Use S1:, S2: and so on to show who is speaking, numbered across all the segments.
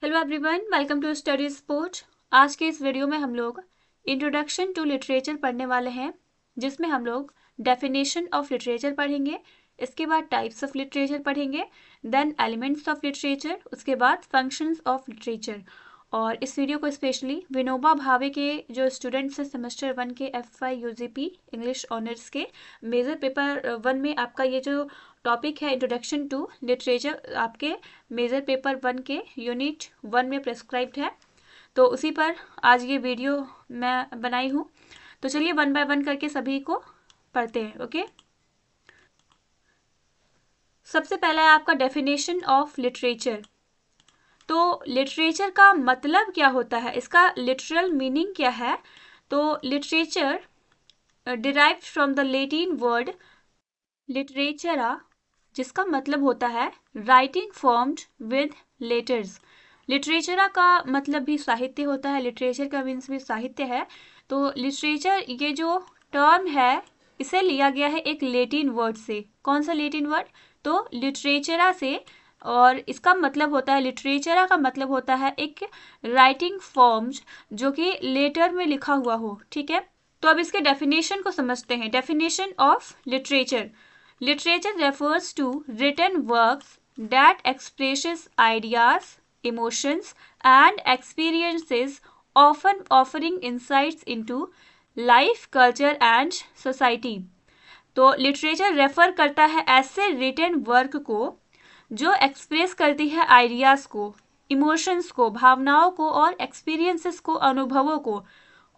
S1: Hello everyone, welcome to study sport. आज के इस वीडियो में हम लोग इंट्रोडक्शन टू लिटरेचर पढ़ने वाले हैं, जिसमें हम लोग डेफिनेशन ऑफ लिटरेचर पढ़ेंगे, इसके बाद टाइप्स ऑफ लिटरेचर पढ़ेंगे, देन एलिमेंट्स ऑफ लिटरेचर, उसके बाद फंक्शंस ऑफ लिटरेचर। और इस वीडियो को स्पेशली विनोबा भावे के जो स्टूडेंट्स हैं सेमेस्टर 1 के FY UGP इंग्लिश ऑनर्स के मेजर पेपर 1 में आपका ये जो टॉपिक है इंट्रोडक्शन टू लिटरेचर, आपके मेजर पेपर 1 के यूनिट 1 में प्रेस्क्राइब्ड है, तो उसी पर आज ये वीडियो मैं बनाई हूँ। तो चलिए 1 बाय 1 करके सभी को पढ़ते हैं। ओके, सबसे पहला है आपका डेफिनेशन ऑफ लिटरेचर। तो लिटरेचर का मतलब क्या होता है, इसका लिटरल मीनिंग क्या है? तो literature derived from the Latin word litteratura, जिसका मतलब होता है writing formed with letters. Litteratura का मतलब भी साहित्य होता है, लिटरेचर का मीन्स भी साहित्य है। तो लिटरेचर ये जो टर्म है इसे लिया गया है एक लैटिन वर्ड से। कौन सा लैटिन वर्ड? तो लिटरेचरा से। और इसका मतलब होता है, लिटरेचरा का मतलब होता है एक राइटिंग फॉर्म्स जो कि लेटर में लिखा हुआ हो। ठीक है, तो अब इसके डेफिनेशन को समझते हैं। Definition of literature: Literature refers to written works that expresses ideas, emotions, and experiences, often offering insights into life, culture, and society. तो लिटरेचर रेफर करता है ऐसे रिटन वर्क को जो एक्सप्रेस करती है आइडियाज़ को, इमोशंस को, भावनाओं को और एक्सपीरियंसेस को, अनुभवों को।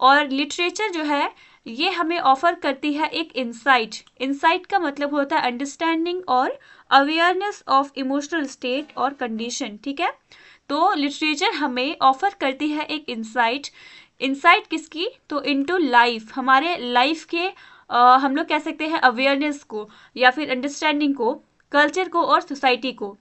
S1: और लिटरेचर जो है ये हमें ऑफर करती है एक इंसाइट। इंसाइट का मतलब होता है अंडरस्टैंडिंग और अवेयरनेस ऑफ इमोशनल स्टेट और कंडीशन। ठीक है, तो लिटरेचर हमें ऑफर करती है एक इंसाइट। इंसाइट किसकी? तो इनटू लाइफ, हमारे लाइफ के हम लोग कह सकते हैं अवेयरनेस को या फिर अंडरस्टैंडिंग को, कल्चर को और सोसाइटी को।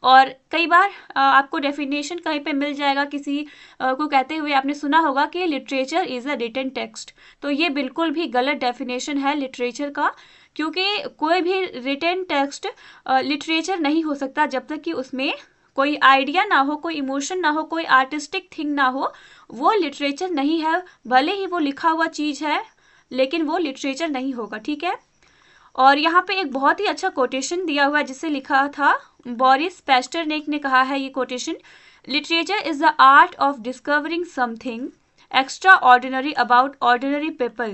S1: और कई बार आपको डेफिनेशन कहीं पे मिल जाएगा किसी को कहते हुए, आपने सुना होगा कि literature is a written text. तो ये बिल्कुल भी गलत डेफिनेशन है लिटरेचर का, क्योंकि कोई भी रिटन टेक्स्ट लिटरेचर नहीं हो सकता जब तक कि उसमें कोई आइडिया ना हो, कोई इमोशन ना हो, कोई आर्टिस्टिक थिंग ना हो। वो लिटरेचर नहीं है, भले ही वो लिखा हुआ चीज़ है लेकिन वो लिटरेचर नहीं होगा। ठीक है, और यहाँ पे एक बहुत ही अच्छा कोटेशन दिया हुआ है जिसे लिखा था बोरिस पैस्टरनेक ने कहा है ये quotation: literature is the art of discovering something extra ordinary about ordinary people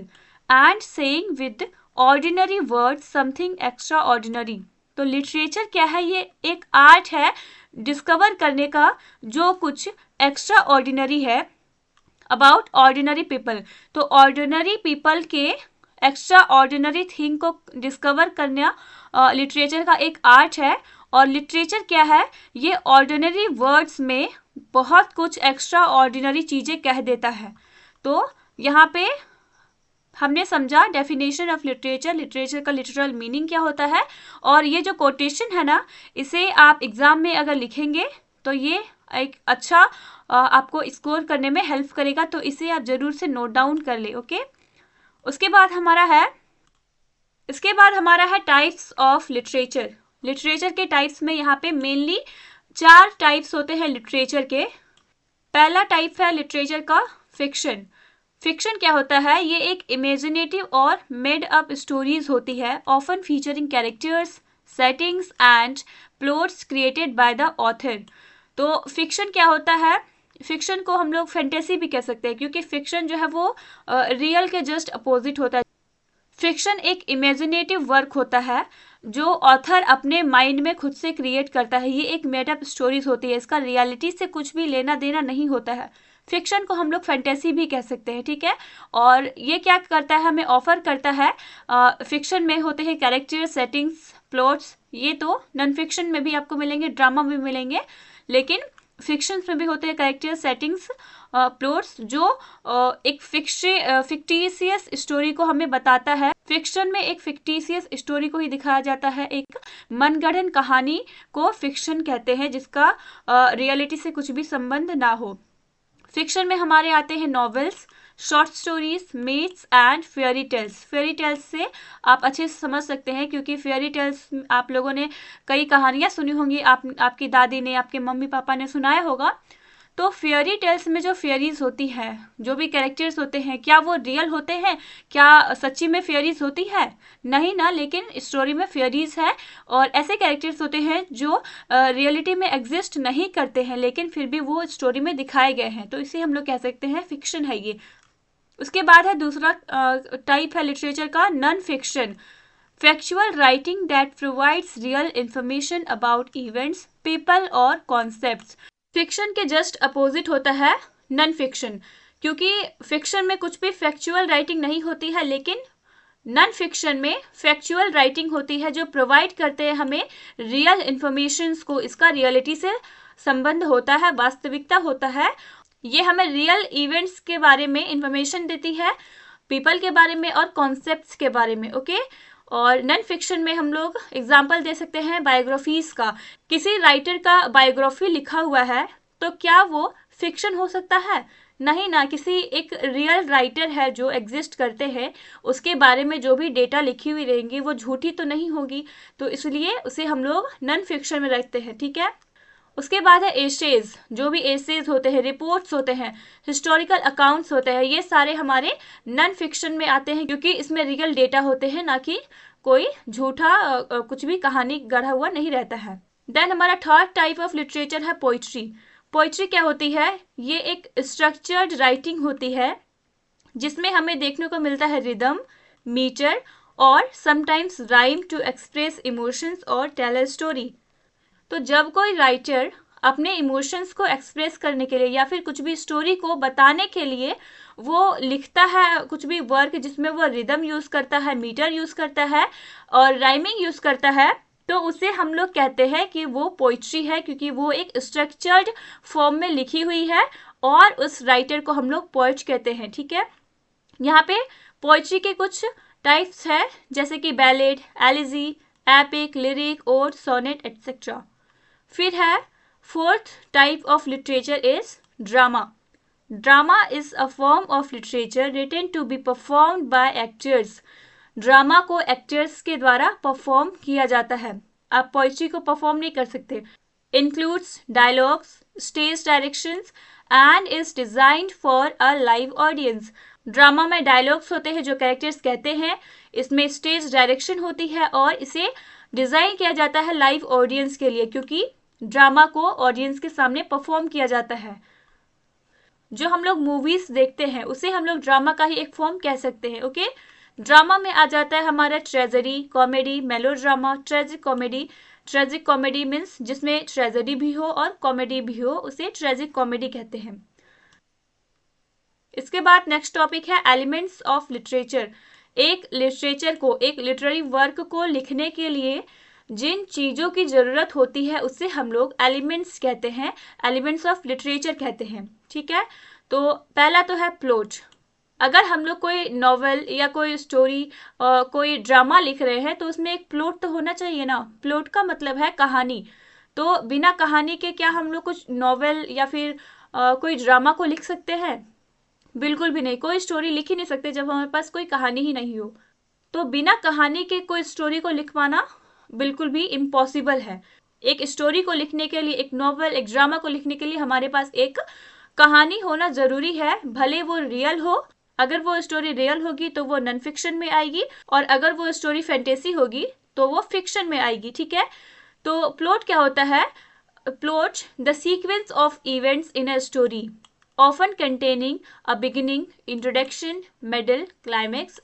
S1: and saying with ordinary words something extra ordinary. तो लिटरेचर क्या है? ये एक आर्ट है डिस्कवर करने का जो कुछ एक्स्ट्रा ऑर्डिनरी है अबाउट ऑर्डिनरी पीपल। तो ऑर्डिनरी पीपल के एक्स्ट्रा ऑर्डिनरी थिंग को डिस्कवर करना लिटरेचर का एक आर्ट है। और लिटरेचर क्या है? ये ऑर्डिनरी वर्ड्स में बहुत कुछ एक्स्ट्रा ऑर्डिनरी चीज़ें कह देता है। तो यहाँ पे हमने समझा डेफिनेशन ऑफ लिटरेचर, लिटरेचर का लिटरल मीनिंग क्या होता है। और ये जो कोटेशन है ना, इसे आप एग्ज़ाम में अगर लिखेंगे तो ये एक अच्छा आपको स्कोर करने में हेल्प करेगा, तो इसे आप ज़रूर से नोट डाउन कर ले। ओके, इसके बाद हमारा है टाइप्स ऑफ लिटरेचर। लिटरेचर के टाइप्स में यहाँ पे मेनली 4 टाइप्स होते हैं लिटरेचर के। पहला टाइप है लिटरेचर का फिक्शन। फिक्शन क्या होता है? ये एक इमेजिनेटिव और मेड अप स्टोरीज होती है, often featuring characters, settings and plots created by the author. तो फिक्शन क्या होता है? फिक्शन को हम लोग फैंटेसी भी कह सकते हैं, क्योंकि फिक्शन जो है वो रियल के जस्ट अपोजिट होता है। फिक्शन एक इमेजिनेटिव वर्क होता है जो ऑथर अपने माइंड में खुद से क्रिएट करता है। ये एक मेड अप स्टोरीज होती है, इसका रियलिटी से कुछ भी लेना देना नहीं होता है। फिक्शन को हम लोग फैंटेसी भी कह सकते हैं। ठीक है, और ये क्या करता है? हमें ऑफर करता है, फिक्शन में होते हैं कैरेक्टर, सेटिंग्स, प्लॉट्स। ये तो नॉन फिक्शन में भी आपको मिलेंगे, ड्रामा में मिलेंगे, लेकिन फिक्शन में भी होते हैं कैरेक्टर, सेटिंग्स, प्लॉट्स, जो एक फिक्टिशियस स्टोरी को हमें बताता है। फिक्शन में एक फिक्टिशियस स्टोरी को ही दिखाया जाता है, एक मनगढ़ंत कहानी को फिक्शन कहते हैं, जिसका रियलिटी से कुछ भी संबंध ना हो। फिक्शन में हमारे आते हैं novels, short stories, myths and fairy tales. Fairy tales से आप अच्छे से समझ सकते हैं क्योंकि फेयरी टेल्स आप लोगों ने कई कहानियाँ सुनी होंगी, आपकी दादी ने, आपके मम्मी पापा ने सुनाया होगा। तो फेयरी टेल्स में जो फेयरीज होती है, जो भी कैरेक्टर्स होते हैं, क्या वो रियल होते हैं? क्या सच्ची में फेयरीज होती है? नहीं ना, लेकिन स्टोरी में फेयरीज है और ऐसे कैरेक्टर्स होते हैं जो रियलिटी में एग्जिस्ट नहीं करते हैं लेकिन फिर भी वो स्टोरी में दिखाए गए हैं, तो इसे हम लोग कह सकते हैं फिक्शन है ये। उसके बाद है दूसरा टाइप है लिटरेचर का non fiction. Factual writing that provides real information about events, people और कॉन्सेप्ट्स। फिक्शन के जस्ट अपोजिट होता है नॉन फिक्शन, क्योंकि फिक्शन में कुछ भी फैक्चुअल राइटिंग नहीं होती है, लेकिन नॉन फिक्शन में फैक्चुअल राइटिंग होती है जो प्रोवाइड करते हैं हमें रियल इंफॉर्मेशंस को। इसका रियलिटी से संबंध होता है, वास्तविकता होता है। ये हमें रियल इवेंट्स के बारे में इंफॉर्मेशन देती है, पीपल के बारे में और कॉन्सेप्ट्स के बारे में। ओके, और नॉन फिक्शन में हम लोग एग्जाम्पल दे सकते हैं बायोग्राफीज का। किसी राइटर का बायोग्राफी लिखा हुआ है तो क्या वो फिक्शन हो सकता है? नहीं ना, किसी एक रियल राइटर है जो एग्जिस्ट करते हैं, उसके बारे में जो भी डेटा लिखी हुई रहेंगी वो झूठी तो नहीं होगी, तो इसलिए उसे हम लोग नॉन फिक्शन में रखते हैं। ठीक है, उसके बाद है एसेज। जो भी एसेज होते हैं, रिपोर्ट्स होते हैं, हिस्टोरिकल अकाउंट्स होते हैं, ये सारे हमारे नॉन फिक्शन में आते हैं क्योंकि इसमें रियल डेटा होते हैं, ना कि कोई झूठा कुछ भी कहानी गढ़ा हुआ नहीं रहता है। देन हमारा थर्ड टाइप ऑफ लिटरेचर है पोइट्री। पोइट्री क्या होती है? ये एक स्ट्रक्चर्ड राइटिंग होती है जिसमें हमें देखने को मिलता है रिदम, मीटर और sometimes rhyme to express emotions और टेल अ स्टोरी। तो जब कोई राइटर अपने इमोशंस को एक्सप्रेस करने के लिए या फिर कुछ भी स्टोरी को बताने के लिए वो लिखता है कुछ भी वर्क जिसमें वो रिदम यूज करता है, मीटर यूज करता है और राइमिंग यूज करता है, तो उसे हम लोग कहते हैं कि वो पोइट्री है क्योंकि वो एक स्ट्रक्चर्ड फॉर्म में लिखी हुई है और उस राइटर को हम लोग पोइट कहते हैं। ठीक है, यहाँ पे पोइट्री के कुछ टाइप्स है जैसे कि ballad, elegy, epic, lyric, ode, sonnet etcetera. फिर है fourth type of literature is drama. Drama is a form of literature written to be performed by actors. Drama को एक्टर्स के द्वारा परफॉर्म किया जाता है, आप पोइट्री को परफॉर्म नहीं कर सकते। Includes dialogues, stage directions and is designed for a live audience. Drama में डायलॉग्स होते हैं जो कैरेक्टर्स कहते हैं, इसमें स्टेज डायरेक्शन होती है और इसे डिजाइन किया जाता है लाइव ऑडियंस के लिए क्योंकि ड्रामा को ऑडियंस के सामने परफॉर्म किया जाता है। जो हम लोग मूवीज देखते हैं उसे हम लोग ड्रामा का ही एक फॉर्म कह सकते हैं। ओके, ड्रामा में आ जाता है हमारा tragedy, comedy, melodrama, tragic comedy. Tragic comedy means जिसमें ट्रेजेडी भी हो और कॉमेडी भी हो, उसे ट्रेजिक कॉमेडी कहते हैं। इसके बाद नेक्स्ट टॉपिक है एलिमेंट्स ऑफ लिटरेचर। एक लिटरेचर को, एक लिटरेरी वर्क को लिखने के लिए जिन चीज़ों की ज़रूरत होती है उसे हम लोग एलिमेंट्स कहते हैं, एलिमेंट्स ऑफ लिटरेचर कहते हैं। ठीक है, तो पहला तो है प्लॉट। अगर हम लोग कोई नॉवेल या कोई स्टोरी कोई ड्रामा लिख रहे हैं तो उसमें एक प्लॉट तो होना चाहिए ना। प्लॉट का मतलब है कहानी, तो बिना कहानी के क्या हम लोग कुछ नॉवेल या फिर कोई ड्रामा को लिख सकते हैं? बिल्कुल भी नहीं, कोई स्टोरी लिख ही नहीं सकते जब हमारे पास कोई कहानी ही नहीं हो। तो बिना कहानी के कोई स्टोरी को लिखवाना बिल्कुल भी इम्पॉसिबल है। एक स्टोरी को लिखने के लिए, एक नॉवेल, एक ड्रामा को लिखने के लिए हमारे पास एक कहानी होना जरूरी है, भले वो रियल हो। अगर वो स्टोरी रियल होगी तो वो नॉन फिक्शन में आएगी और अगर वो स्टोरी फैंटेसी होगी तो वो फिक्शन में आएगी। ठीक है, तो प्लॉट क्या होता है? Plot the sequence of events in a story often containing a beginning, introduction, middle, climax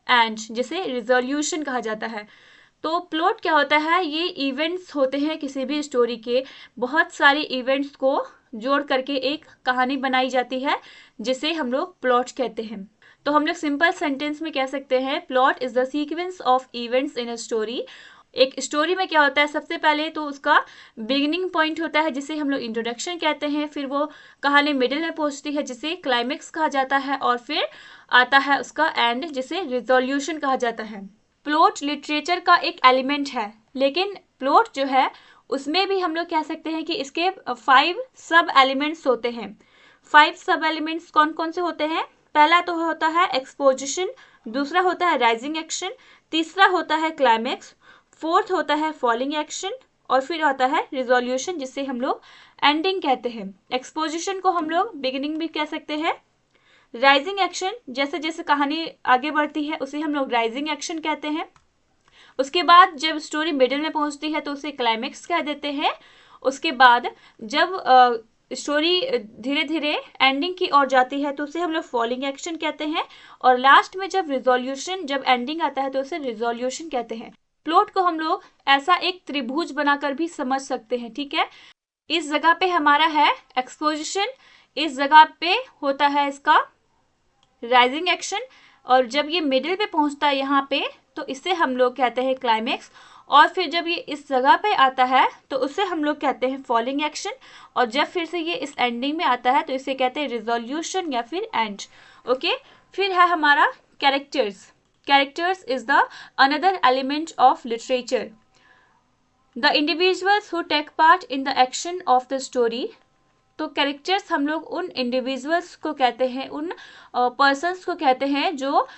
S1: and जिसे resolution कहा जाता है। तो प्लॉट क्या होता है? ये इवेंट्स होते हैं किसी भी स्टोरी के, बहुत सारे इवेंट्स को जोड़ करके एक कहानी बनाई जाती है जिसे हम लोग प्लॉट कहते हैं। तो हम लोग सिंपल सेंटेंस में कह सकते हैं plot is the sequence of events in a story. एक स्टोरी में क्या होता है? सबसे पहले तो उसका बिगिनिंग पॉइंट होता है जिसे हम लोग इंट्रोडक्शन कहते हैं, फिर वो कहानी मिडिल में पहुंचती है जिसे क्लाइमेक्स कहा जाता है और फिर आता है उसका एंड जिसे रिजोल्यूशन कहा जाता है। प्लॉट लिटरेचर का एक एलिमेंट है, लेकिन प्लॉट जो है उसमें भी हम लोग कह सकते हैं कि इसके 5 सब एलिमेंट्स होते हैं। 5 सब एलिमेंट्स कौन कौन से होते हैं? पहला तो होता है एक्सपोजिशन, दूसरा होता है राइजिंग एक्शन, तीसरा होता है क्लाइमेक्स, फोर्थ होता है फॉलिंग एक्शन, और फिर आता है रिजोल्यूशन जिसे हम लोग एंडिंग कहते हैं। एक्सपोजिशन को हम लोग बिगिनिंग भी कह सकते हैं। राइजिंग एक्शन, जैसे जैसे कहानी आगे बढ़ती है उसे हम लोग राइजिंग एक्शन कहते हैं। उसके बाद जब स्टोरी मिडिल में पहुंचती है तो उसे क्लाइमेक्स कह देते हैं। उसके बाद जब स्टोरी धीरे धीरे एंडिंग की ओर जाती है तो उसे हम लोग फॉलिंग एक्शन कहते हैं। और लास्ट में जब रिजोल्यूशन, जब एंडिंग आता है तो उसे रिजोल्यूशन कहते हैं। प्लॉट को हम लोग ऐसा एक त्रिभुज बनाकर भी समझ सकते हैं, ठीक है। इस जगह पे हमारा है एक्सपोजिशन, इस जगह पे होता है इसका राइजिंग एक्शन, और जब ये मिडिल पे पहुंचता है यहाँ पे तो इसे हम लोग कहते हैं क्लाइमेक्स, और फिर जब ये इस जगह पे आता है तो उसे हम लोग कहते हैं फॉलिंग एक्शन, और जब फिर से ये इस एंडिंग में आता है तो इसे कहते हैं रिजोल्यूशन या फिर एंड। ओके, फिर है हमारा characters. Characters is the another element of literature, the individuals who take part in the action of the story. तो कैरेक्टर्स हम लोग उन इंडिविजुअल्स को कहते हैं, उन पर्सन्स को कहते हैं जो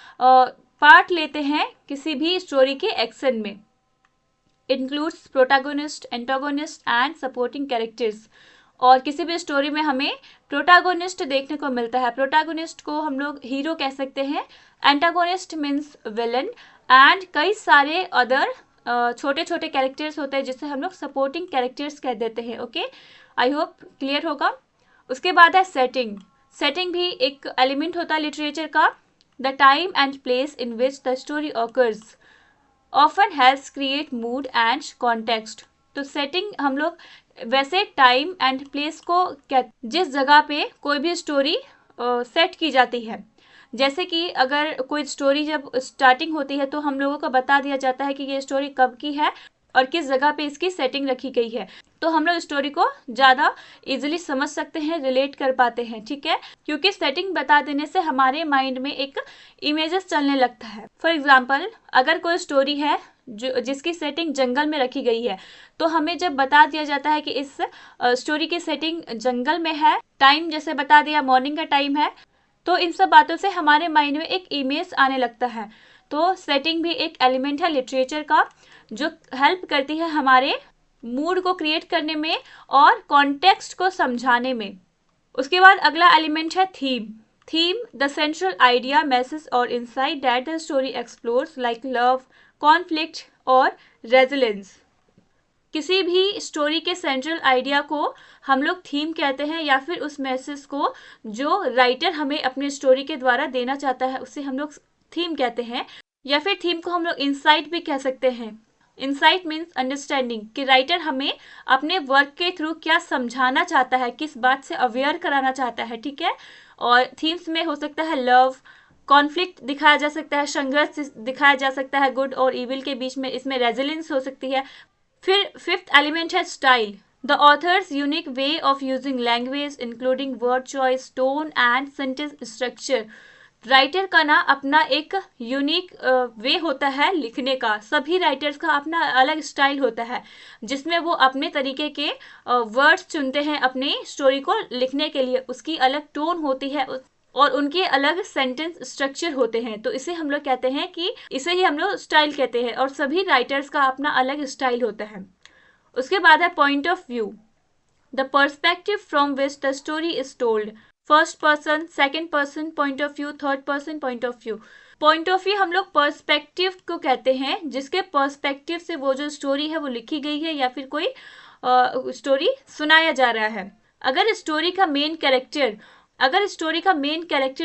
S1: पार्ट लेते हैं किसी भी स्टोरी के एक्शन में। Includes protagonist, antagonist and supporting characters. और किसी भी स्टोरी में हमें प्रोटैगोनिस्ट देखने को मिलता है। प्रोटैगोनिस्ट को हम लोग हीरो कह सकते हैं, एंटागोनिस्ट मीन्स विलन, एंड कई सारे अदर छोटे छोटे कैरेक्टर्स होते हैं जिसे हम लोग सपोर्टिंग कैरेक्टर्स कह देते हैं। ओके, आई होप क्लियर होगा। उसके बाद है सेटिंग। सेटिंग भी एक एलिमेंट होता है लिटरेचर का। The time and place in which the story occurs often helps create mood and context. तो सेटिंग हम लोग वैसे टाइम एंड प्लेस को जिस जगह पे कोई भी स्टोरी सेट की जाती है, जैसे कि अगर कोई स्टोरी जब स्टार्टिंग होती है तो हम लोगों को बता दिया जाता है कि ये स्टोरी कब की है और किस जगह पे इसकी सेटिंग रखी गई है, तो हम लोग स्टोरी को ज़्यादा इजीली समझ सकते हैं, रिलेट कर पाते हैं, ठीक है, क्योंकि सेटिंग बता देने से हमारे माइंड में एक इमेजेस चलने लगता है। फॉर एग्जाम्पल, अगर कोई स्टोरी है जो जिसकी सेटिंग जंगल में रखी गई है, तो हमें जब बता दिया जाता है कि इस स्टोरी की सेटिंग जंगल में है, टाइम जैसे बता दिया मॉर्निंग का टाइम है, तो इन सब बातों से हमारे माइंड में एक इमेज आने लगता है। तो सेटिंग भी एक एलिमेंट है लिटरेचर का जो हेल्प करती है हमारे मूड को क्रिएट करने में और कॉन्टेक्स्ट को समझाने में। उसके बाद अगला एलिमेंट है theme. Theme, the central idea, message और insight that the story explores, like love, conflict और रेजिलेंस। किसी भी स्टोरी के सेंट्रल आइडिया को हम लोग थीम कहते हैं, या फिर उस मैसेज को जो राइटर हमें अपनी स्टोरी के द्वारा देना चाहता है उसे हम लोग थीम कहते हैं, या फिर थीम को हम लोग इंसाइट भी कह सकते हैं। इंसाइट मीन्स अंडरस्टैंडिंग, कि राइटर हमें अपने वर्क के थ्रू क्या समझाना चाहता है, किस बात से अवेयर कराना चाहता है, ठीक है। और थीम्स में हो सकता है लव, कॉन्फ्लिक्ट दिखाया जा सकता है, संघर्ष दिखाया जा सकता है गुड और इविल के बीच में, इसमें रेजिलेंस हो सकती है। फिर फिफ्थ एलिमेंट है style, the author's unique way of using language including word choice, tone and sentence structure. Writer का ना अपना एक यूनिक वे होता है लिखने का, सभी राइटर्स का अपना अलग स्टाइल होता है जिसमें वो अपने तरीके के वर्ड्स चुनते हैं अपनी स्टोरी को लिखने के लिए, उसकी अलग टोन होती है और उनके अलग सेंटेंस स्ट्रक्चर होते हैं। तो इसे हम लोग कहते हैं कि इसे ही हम लोग स्टाइल कहते हैं, और सभी राइटर्स का अपना अलग स्टाइल होता है। उसके बाद है point of view, the perspective from which the story is told, first person, second person point of view, third person point of view. Point of view हम लोग पर्सपेक्टिव को कहते हैं, जिसके पर्सपेक्टिव से वो जो स्टोरी है वो लिखी गई है या फिर कोई स्टोरी सुनाया जा रहा है। अगर स्टोरी का मेन कैरेक्टर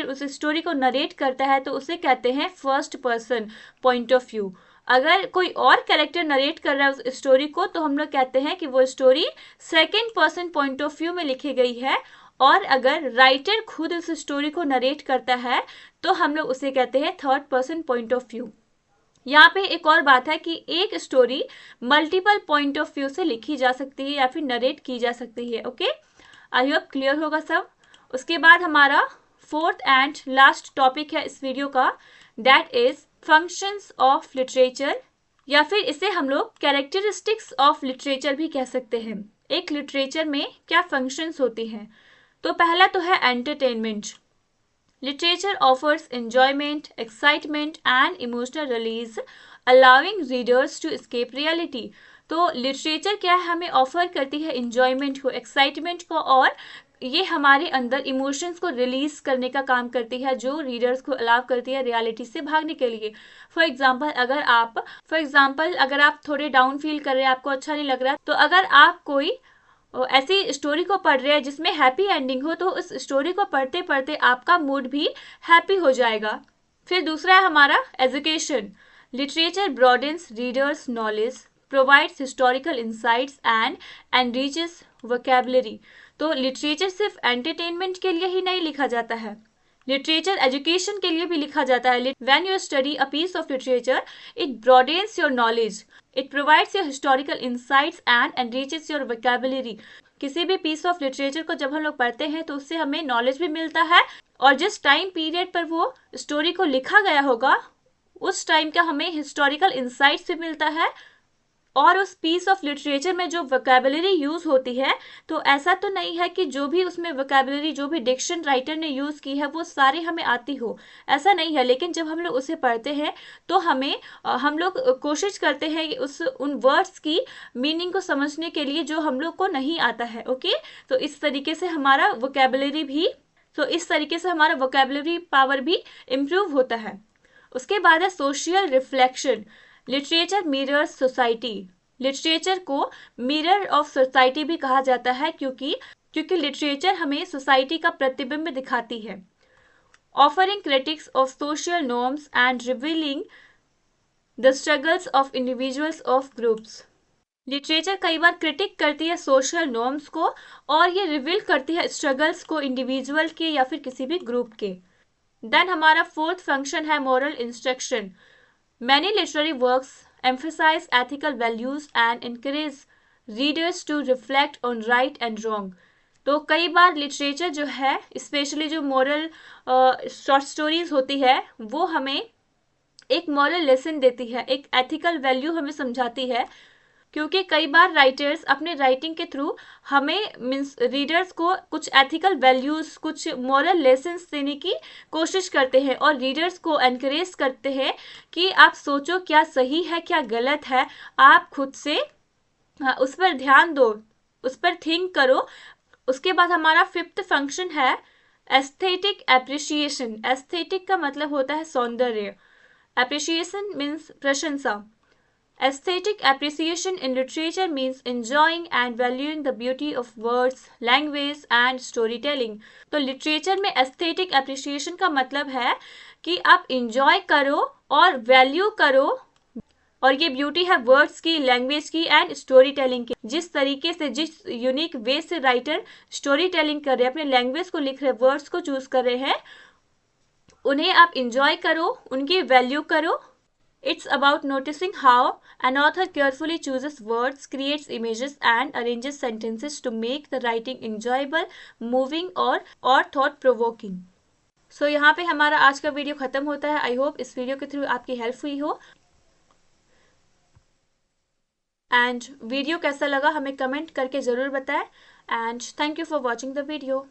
S1: उस स्टोरी को नरेट करता है तो उसे कहते हैं first person point of view. अगर कोई और कैरेक्टर नरेट कर रहा है उस स्टोरी को तो हम लोग कहते हैं कि वो story second person point of view में लिखी गई है, और अगर राइटर खुद उस स्टोरी को नरेट करता है तो हम लोग उसे कहते हैं third person point of view. यहाँ पे एक और बात है कि एक story multiple point of view से लिखी जा सकती है या फिर नरेट की जा सकती है। ओके, आई होप क्लियर होगा सब। उसके बाद हमारा फोर्थ एंड लास्ट टॉपिक है इस वीडियो का, that is functions of literature, या फिर इसे हम लोग कैरेक्टरिस्टिक्स ऑफ लिटरेचर भी कह सकते हैं। एक लिटरेचर में क्या फंक्शंस होती हैं। तो पहला तो है entertainment. Literature offers enjoyment, excitement and emotional release, allowing readers to escape reality. तो लिटरेचर क्या है, हमें ऑफर करती है इंजॉयमेंट को, एक्साइटमेंट को, और ये हमारे अंदर इमोशंस को रिलीज करने का काम करती है, जो रीडर्स को अलाउ करती है रियलिटी से भागने के लिए. फॉर एग्जाम्पल अगर आप थोड़े डाउन फील कर रहे हैं, आपको अच्छा नहीं लग रहा, तो अगर आप कोई ऐसी स्टोरी को पढ़ रहे हैं जिसमें हैप्पी एंडिंग हो, तो उस स्टोरी को पढ़ते पढ़ते आपका मूड भी हैप्पी हो जाएगा. फिर दूसरा है हमारा education. Literature broadens readers knowledge, provides historical insights and enriches vocabulary. तो लिटरेचर सिर्फ एंटरटेनमेंट के लिए ही नहीं लिखा जाता है, लिटरेचर एजुकेशन के लिए भी लिखा जाता है. When you study a piece of literature, it broadens your knowledge, it provides your historical insights and enriches your vocabulary. किसी भी पीस ऑफ लिटरेचर को जब हम लोग पढ़ते हैं तो उससे हमें नॉलेज भी मिलता है, और जिस टाइम पीरियड पर वो स्टोरी को लिखा गया होगा उस टाइम का हमें हिस्टोरिकल इंसाइट्स भी मिलता है, और उस पीस ऑफ लिटरेचर में जो वोकैबुलरी यूज होती है, तो ऐसा तो नहीं है कि जो भी उसमें वोकैबुलरी, जो भी डिक्शन राइटर ने यूज की है वो सारे हमें आती हो, ऐसा नहीं है. लेकिन जब हम लोग उसे पढ़ते हैं तो हम लोग कोशिश करते हैं कि उन वर्ड्स की मीनिंग को समझने के लिए जो हम लोग को नहीं आता है. ओके, तो इस तरीके से हमारा वोकैबुलरी पावर भी इम्प्रूव होता है. उसके बाद है social reflection. Literature mirrors society. Literature को मिरर ऑफ सोसाइटी भी कहा जाता है, क्योंकि लिटरेचर हमें सोसाइटी का प्रतिबिंब दिखाती है. Offering critics of social norms and revealing the struggles of individuals of groups. Literature कई बार क्रिटिक करती है सोशल नॉर्म्स को, और ये रिवील करती है स्ट्रगल्स को इंडिविजुअल के या फिर किसी भी ग्रुप के. देन हमारा फोर्थ फंक्शन है moral instruction. Many literary works emphasize ethical values and encourage readers to reflect on right and wrong. तो कई बार लिटरेचर जो है, स्पेशली जो मॉरल शॉर्ट स्टोरीज होती है, वो हमें एक मॉरल लेसन देती है, एक एथिकल वैल्यू हमें समझाती है, क्योंकि कई बार राइटर्स अपने राइटिंग के थ्रू हमें मीन्स रीडर्स को कुछ एथिकल वैल्यूज, कुछ मॉरल लेसन्स देने की कोशिश करते हैं, और रीडर्स को एनकरेज करते हैं कि आप सोचो क्या सही है क्या गलत है, आप खुद से उस पर ध्यान दो, उस पर थिंक करो. उसके बाद हमारा फिफ्थ फंक्शन है एस्थेटिक एप्रिसिएशन. एस्थेटिक का मतलब होता है सौंदर्य, एप्रिसिएशन मीन्स प्रशंसा. Aesthetic appreciation in literature means enjoying and valuing the beauty of words, language and storytelling. तो लिटरेचर में एस्थेटिक एप्रिसिएशन का मतलब है कि आप इंजॉय करो और वैल्यू करो, और ये ब्यूटी है वर्ड्स की, लैंग्वेज की एंड स्टोरी टेलिंग की. जिस तरीके से, जिस यूनिक वे से राइटर स्टोरी टेलिंग कर रहे हैं, अपने लैंग्वेज को लिख रहे हैं, वर्ड्स को चूज कर रहे हैं, उन्हें आप इंजॉय करो, उनकी वैल्यू करो. It's about noticing how an author carefully chooses words, creates images and arranges sentences to make the writing enjoyable, moving or thought provoking. So यहाँ पे हमारा आज का वीडियो खत्म होता है. आई होप इस वीडियो के थ्रू आपकी हेल्प हुई हो, एंड वीडियो कैसा लगा हमें कमेंट करके ज़रूर बताएं. And thank you for watching the video.